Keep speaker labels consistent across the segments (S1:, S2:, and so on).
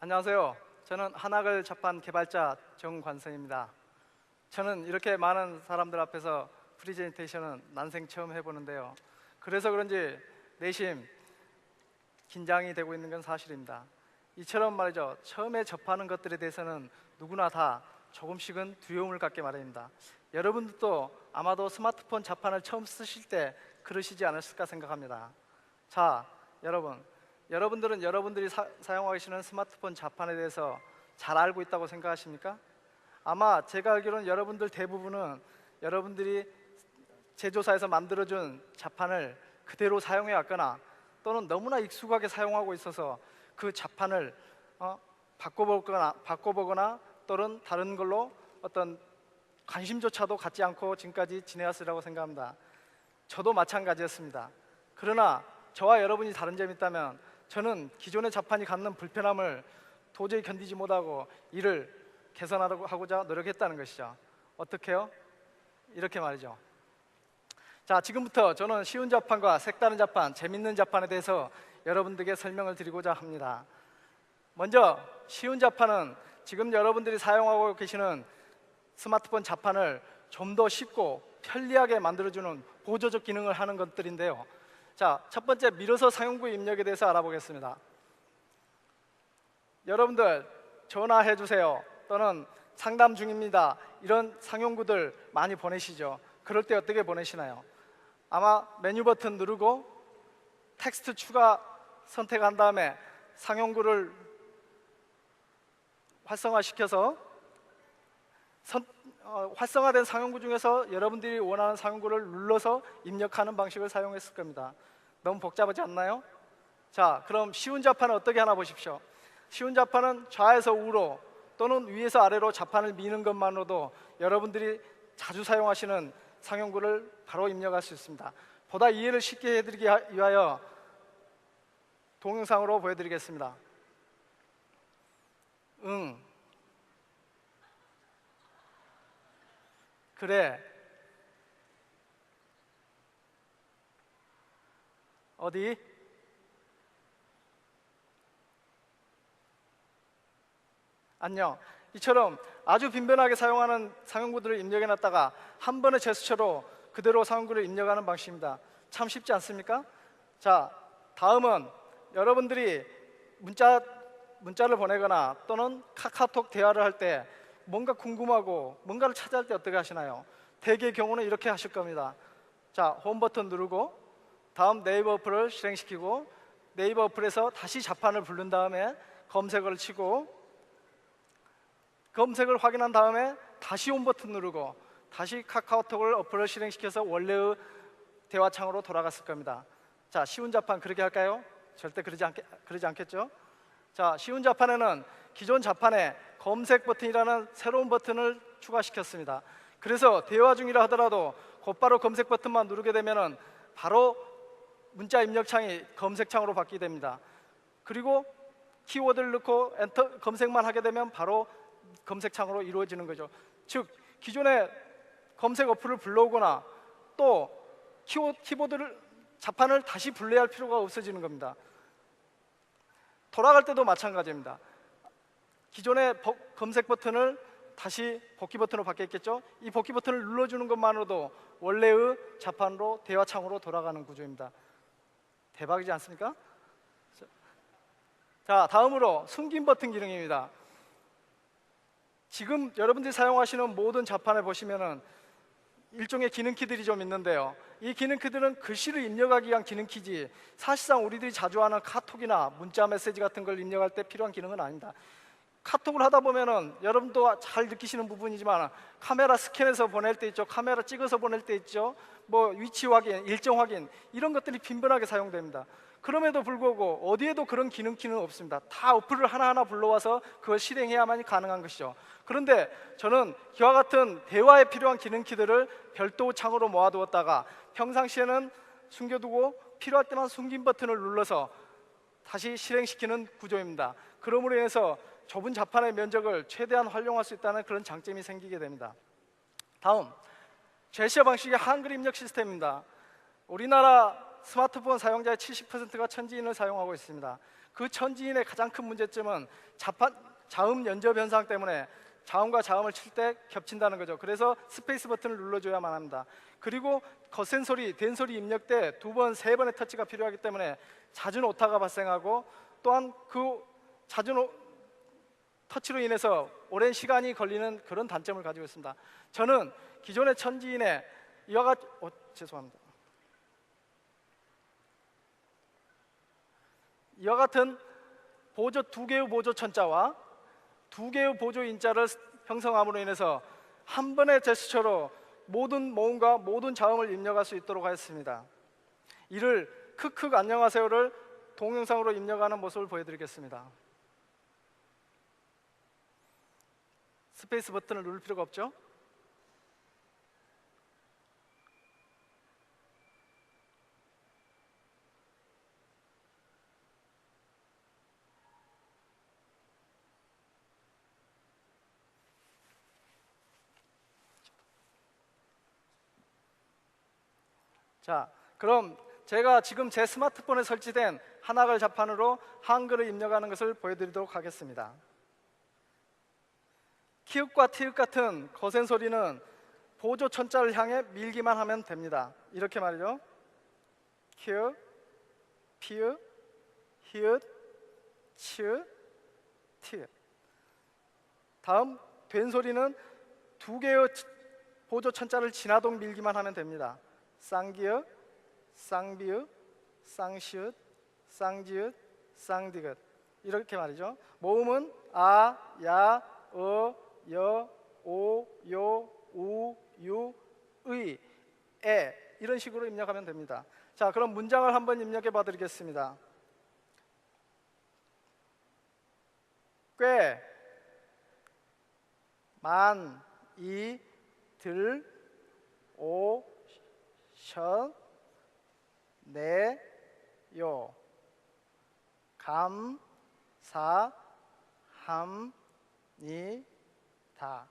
S1: 안녕하세요. 저는 한학을 접한 개발자 정관성입니다. 저는 이렇게 많은 사람들 앞에서 프리젠테이션은 난생 처음 해보는데요. 그래서 그런지 내심 긴장이 되고 있는 건 사실입니다. 이처럼 말이죠, 처음에 접하는 것들에 대해서는 누구나 다 조금씩은 두려움을 갖게 마련입니다. 여러분들도 아마도 스마트폰 자판을 처음 쓰실 때 그러시지 않았을까 생각합니다. 자, 여러분들은 여러분들이 사용하고 계시는 스마트폰 자판에 대해서 잘 알고 있다고 생각하십니까? 아마 제가 알기로는 여러분들 대부분은 여러분들이 제조사에서 만들어준 자판을 그대로 사용해 왔거나 또는 너무나 익숙하게 사용하고 있어서 그 자판을 바꿔보거나 또는 다른 걸로 어떤 관심조차도 갖지 않고 지금까지 지내왔으리라고 생각합니다. 저도 마찬가지였습니다. 그러나 저와 여러분이 다른 점이 있다면 저는 기존의 자판이 갖는 불편함을 도저히 견디지 못하고 이를 개선하고자 노력했다는 것이죠. 어떻게요? 이렇게 말이죠. 자, 지금부터 저는 쉬운 자판과 색다른 자판, 재밌는 자판에 대해서 여러분들에게 설명을 드리고자 합니다. 먼저 쉬운 자판은 지금 여러분들이 사용하고 계시는 스마트폰 자판을 좀 더 쉽고 편리하게 만들어주는 보조적 기능을 하는 것들인데요. 자, 첫 번째 밀어서 상용구 입력에 대해서 알아보겠습니다. 여러분들 전화해 주세요 또는 상담 중입니다 이런 상용구들 많이 보내시죠. 그럴 때 어떻게 보내시나요? 아마 메뉴 버튼 누르고 텍스트 추가 선택한 다음에 상용구를 활성화시켜서 활성화된 상용구 중에서 여러분들이 원하는 상용구를 눌러서 입력하는 방식을 사용했을 겁니다. 너무 복잡하지 않나요? 자, 그럼 쉬운 자판은 어떻게 하나 보십시오. 쉬운 자판은 좌에서 우로 또는 위에서 아래로 자판을 미는 것만으로도 여러분들이 자주 사용하시는 상용구를 바로 입력할 수 있습니다. 보다 이해를 쉽게 해드리기 위하여 동영상으로 보여드리겠습니다. 응, 그래, 어디? 안녕. 이처럼 아주 빈번하게 사용하는 상용구들을 입력해놨다가 한 번의 제스처로 그대로 상용구를 입력하는 방식입니다. 참 쉽지 않습니까? 자, 다음은 여러분들이 문자를 보내거나 또는 카카오톡 대화를 할 때 뭔가 궁금하고 뭔가를 찾아할 때 어떻게 하시나요? 대개의 경우는 이렇게 하실 겁니다. 자, 홈 버튼 누르고 다음 네이버 어플을 실행시키고 네이버 어플에서 다시 자판을 부른 다음에 검색어를 치고 검색을 확인한 다음에 다시 홈 버튼 누르고 다시 카카오톡을 어플을 실행시켜서 원래의 대화창으로 돌아갔을 겁니다. 자, 쉬운 자판 그렇게 할까요? 절대 그러지 않겠죠? 자, 쉬운 자판에는 기존 자판에 검색 버튼이라는 새로운 버튼을 추가시켰습니다. 그래서 대화 중이라 하더라도 곧바로 검색 버튼만 누르게 되면 바로 문자 입력창이 검색창으로 바뀌게 됩니다. 그리고 키워드를 넣고 엔터 검색만 하게 되면 바로 검색창으로 이루어지는 거죠. 즉 기존의 검색 어플을 불러오거나 또 키보드를 자판을 다시 불러야 할 필요가 없어지는 겁니다. 돌아갈 때도 마찬가지입니다. 기존의 검색 버튼을 다시 복귀 버튼으로 바뀌었겠죠. 이 복귀 버튼을 눌러주는 것만으로도 원래의 자판으로 대화창으로 돌아가는 구조입니다. 대박이지 않습니까? 자, 다음으로 숨긴 버튼 기능입니다. 지금 여러분들이 사용하시는 모든 자판을 보시면은 일종의 기능 키들이 좀 있는데요. 이 기능 키들은 글씨를 입력하기 위한 기능 키지 사실상 우리들이 자주 하는 카톡이나 문자 메시지 같은 걸 입력할 때 필요한 기능은 아닙니다. 카톡을 하다 보면은 여러분도 잘 느끼시는 부분이지만 카메라 스캔해서 보낼 때 있죠. 카메라 찍어서 보낼 때 있죠. 뭐 위치 확인, 일정 확인 이런 것들이 빈번하게 사용됩니다. 그럼에도 불구하고 어디에도 그런 기능 키는 없습니다. 다 어플을 하나하나 불러와서 그걸 실행해야만 가능한 것이죠. 그런데 저는 이와 같은 대화에 필요한 기능 키들을 별도 창으로 모아두었다가 평상시에는 숨겨두고 필요할 때만 숨긴 버튼을 눌러서 다시 실행시키는 구조입니다. 그러므로 인해서 좁은 자판의 면적을 최대한 활용할 수 있다는 그런 장점이 생기게 됩니다. 다음, 제시어 방식의 한글 입력 시스템입니다. 우리나라 스마트폰 사용자의 70%가 천지인을 사용하고 있습니다. 그 천지인의 가장 큰 문제점은 자음 연접 현상 때문에 자음과 자음을 칠 때 겹친다는 거죠. 그래서 스페이스 버튼을 눌러줘야만 합니다. 그리고 거센 소리, 된소리 입력 때 2번, 3번의 터치가 필요하기 때문에 잦은 오타가 발생하고, 또한 그 잦은 터치로 인해서 오랜 시간이 걸리는 그런 단점을 가지고 있습니다. 저는 기존의 천지인의 이와 같은 보조 2개의 보조 천자와 2개의 보조 인자를 형성함으로 인해서 한 번의 제스처로 모든 모음과 모든 자음을 입력할 수 있도록 하였습니다. 이를 크크 안녕하세요를 동영상으로 입력하는 모습을 보여드리겠습니다. 스페이스 버튼을 누를 필요가 없죠? 자, 그럼 제가 지금 제 스마트폰에 설치된 한학을 자판으로 한글을 입력하는 것을 보여드리도록 하겠습니다. 키읔과 티읔 같은 거센 소리는 보조 천자를 향해 밀기만 하면 됩니다. 이렇게 말이죠. 키읔, 피읔, 히읗, 치읓, 티읕. 다음 된 소리는 2개의 보조 천자를 진화동 밀기만 하면 됩니다. 쌍기읒, 쌍비읒, 쌍시읒, 쌍지읒, 쌍디귿. 이렇게 말이죠. 모음은 아, 야, 여, 오, 요, 우, 유, 의, 에 이런 식으로 입력하면 됩니다. 자, 그럼 문장을 한번 입력해 봐 드리겠습니다. 꽤, 만, 이, 들, 오, 션, 네, 요, 감, 사, 함, 니, 다,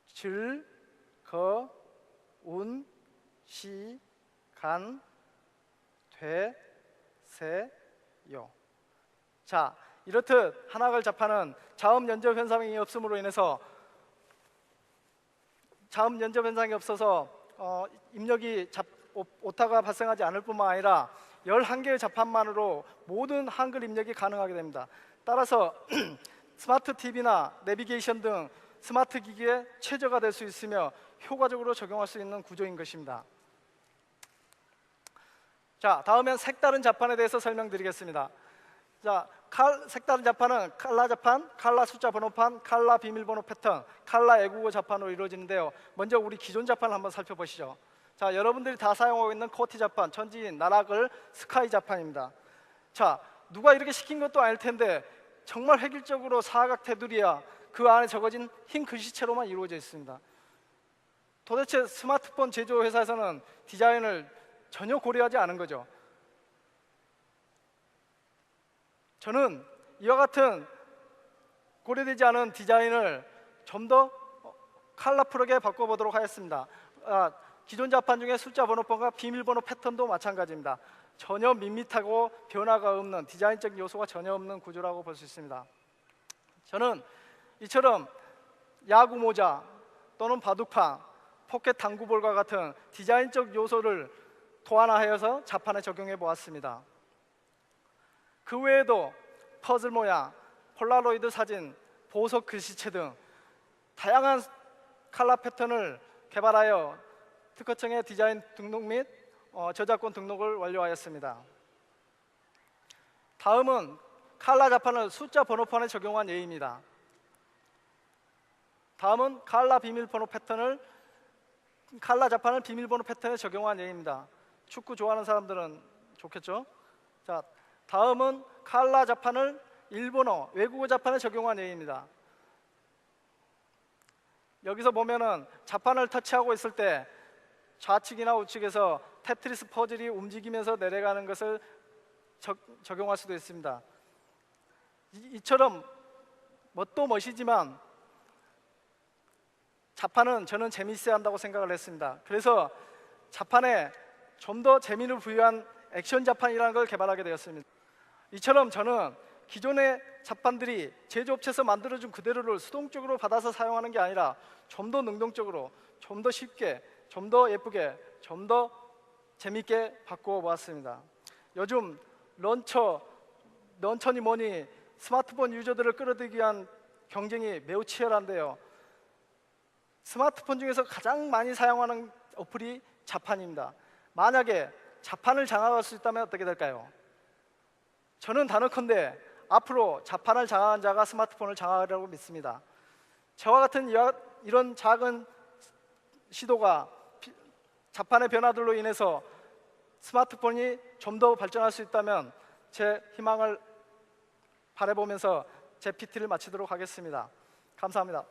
S1: 줄, 거, 운, 시, 간, 되, 세, 요. 자, 이렇듯 한학을 자판은 자음 연접 현상이 없음으로 인해서 입력이 오타가 발생하지 않을 뿐만 아니라 11개의 자판만으로 모든 한글 입력이 가능하게 됩니다. 따라서 스마트 TV나 내비게이션 등 스마트 기기에 최저가 될 수 있으며 효과적으로 적용할 수 있는 구조인 것입니다. 자, 다음엔 색다른 자판에 대해서 설명드리겠습니다. 자, 색다른 자판은 칼라 자판, 칼라 숫자 번호판, 칼라 비밀번호 패턴, 칼라 애국어 자판으로 이루어지는데요. 먼저 우리 기존 자판을 한번 살펴보시죠. 자, 여러분들이 다 사용하고 있는 코티 자판, 천지인, 나락을 스카이 자판입니다. 자, 누가 이렇게 시킨 것도 아닐 텐데 정말 획일적으로 사각 테두리야 그 안에 적어진 흰 글씨체로만 이루어져 있습니다. 도대체 스마트폰 제조 회사에서는 디자인을 전혀 고려하지 않은 거죠. 저는 이와 같은 고려되지 않은 디자인을 좀 더 컬러풀하게 바꿔보도록 하겠습니다. 기존 자판 중에 숫자 번호판과 비밀번호 패턴도 마찬가지입니다. 전혀 밋밋하고 변화가 없는, 디자인적 요소가 전혀 없는 구조라고 볼 수 있습니다. 저는 이처럼 야구 모자 또는 바둑판, 포켓 당구볼과 같은 디자인적 요소를 토하나하여서 자판에 적용해 보았습니다. 그 외에도 퍼즐 모양, 폴라로이드 사진, 보석 글씨체 등 다양한 컬러 패턴을 개발하여 특허청에 디자인 등록 및 저작권 등록을 완료하였습니다. 다음은 컬러 자판을 숫자 번호판에 적용한 예입니다. 다음은 컬러 자판을 비밀번호 패턴에 적용한 예입니다. 축구 좋아하는 사람들은 좋겠죠? 자, 다음은 컬러 자판을 일본어, 외국어 자판에 적용한 예입니다. 여기서 보면은 자판을 터치하고 있을 때 좌측이나 우측에서 테트리스 퍼즐이 움직이면서 내려가는 것을 적용할 수도 있습니다. 이처럼 뭣도 멋이지만 자판은 저는 재미있어야 한다고 생각을 했습니다. 그래서 자판에 좀 더 재미를 부여한 액션 자판이라는 걸 개발하게 되었습니다. 이처럼 저는 기존의 자판들이 제조업체에서 만들어준 그대로를 수동적으로 받아서 사용하는 게 아니라 좀 더 능동적으로, 좀 더 쉽게, 좀 더 예쁘게, 좀 더 재밌게 바꾸어 보았습니다. 요즘 런처니 뭐니 스마트폰 유저들을 끌어들이기 위한 경쟁이 매우 치열한데요. 스마트폰 중에서 가장 많이 사용하는 어플이 자판입니다. 만약에 자판을 장악할 수 있다면 어떻게 될까요? 저는 단언컨대 앞으로 자판을 장악한 자가 스마트폰을 장악하리라고 믿습니다. 저와 같은 이런 작은 시도가 자판의 변화들로 인해서 스마트폰이 좀 더 발전할 수 있다면 제 희망을 바라보면서 제 PT를 마치도록 하겠습니다. 감사합니다.